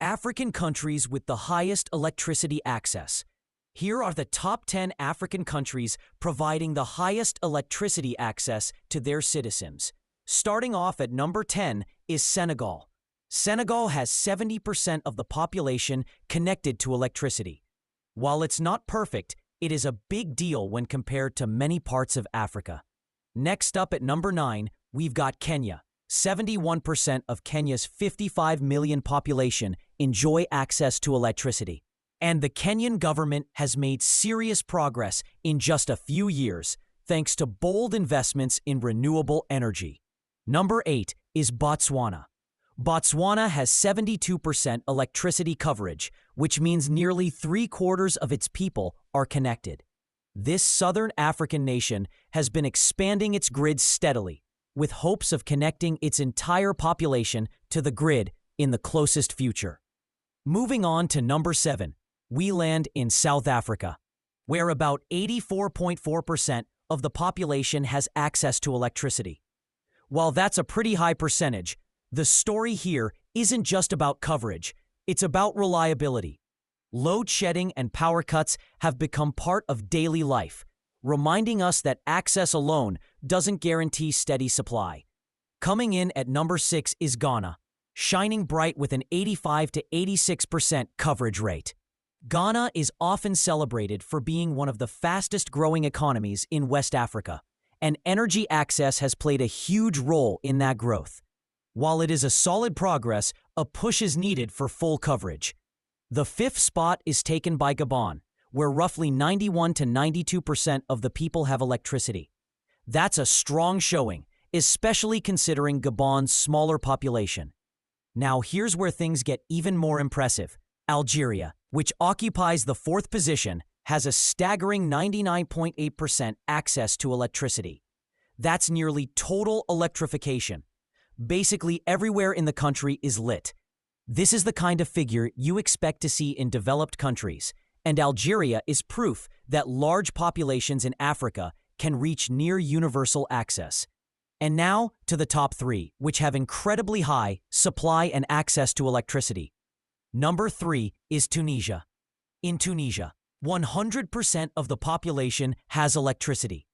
African countries with the highest electricity access. Here are the top 10 African countries providing the highest electricity access to their citizens. Starting off at number 10 is Senegal. Senegal has 70% of the population connected to electricity. While it's not perfect, it is a big deal when compared to many parts of Africa. Next up at number 9, we've got Kenya. 71% of Kenya's 55 million population enjoy access to electricity. And the Kenyan government has made serious progress in just a few years, thanks to bold investments in renewable energy. Number 8 is Botswana. Botswana has 72% electricity coverage, which means nearly 3/4 of its people are connected. This southern African nation has been expanding its grid steadily, with hopes of connecting its entire population to the grid in the closest future. Moving on to number 7, we land in South Africa, where about 84.4% of the population has access to electricity. While that's a pretty high percentage, the story here isn't just about coverage, it's about reliability. Load shedding and power cuts have become part of daily life, reminding us that access alone doesn't guarantee steady supply. Coming in at number 6 is Ghana, shining bright with an 85 to 86% coverage rate. Ghana is often celebrated for being one of the fastest growing economies in West Africa, and energy access has played a huge role in that growth. While it is a solid progress, a push is needed for full coverage. The 5th spot is taken by Gabon, where roughly 91 to 92% of the people have electricity. That's a strong showing, especially considering Gabon's smaller population. Now here's where things get even more impressive. Algeria, which occupies the 4th position, has a staggering 99.8% access to electricity. That's nearly total electrification. Basically everywhere in the country is lit. This is the kind of figure you expect to see in developed countries, and Algeria is proof that large populations in Africa can reach near universal access. And now to the top 3, which have incredibly high supply and access to electricity. Number 3 is Tunisia. In Tunisia, 100% of the population has electricity.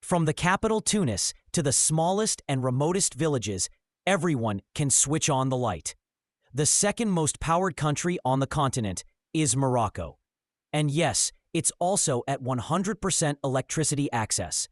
From the capital Tunis to the smallest and remotest villages, everyone can switch on the light. The second most powered country on the continent is Morocco. And yes, it's also at 100% electricity access.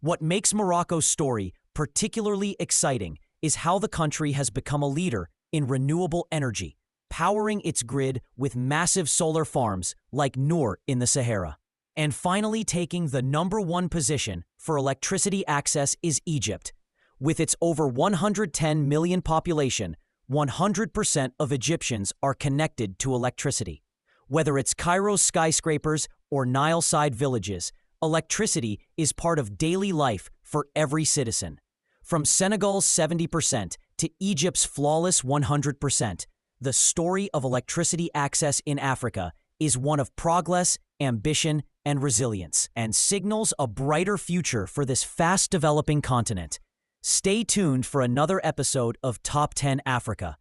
What makes Morocco's story particularly exciting is how the country has become a leader in renewable energy, powering its grid with massive solar farms like Noor in the Sahara. And finally, taking the number 1 position for electricity access is Egypt. With its over 110 million population, 100% of Egyptians are connected to electricity. Whether it's Cairo's skyscrapers or Nile-side villages, electricity is part of daily life for every citizen. From Senegal's 70% to Egypt's flawless 100%, the story of electricity access in Africa is one of progress, ambition, and resilience, and signals a brighter future for this fast-developing continent. Stay tuned for another episode of Top 10 Africa,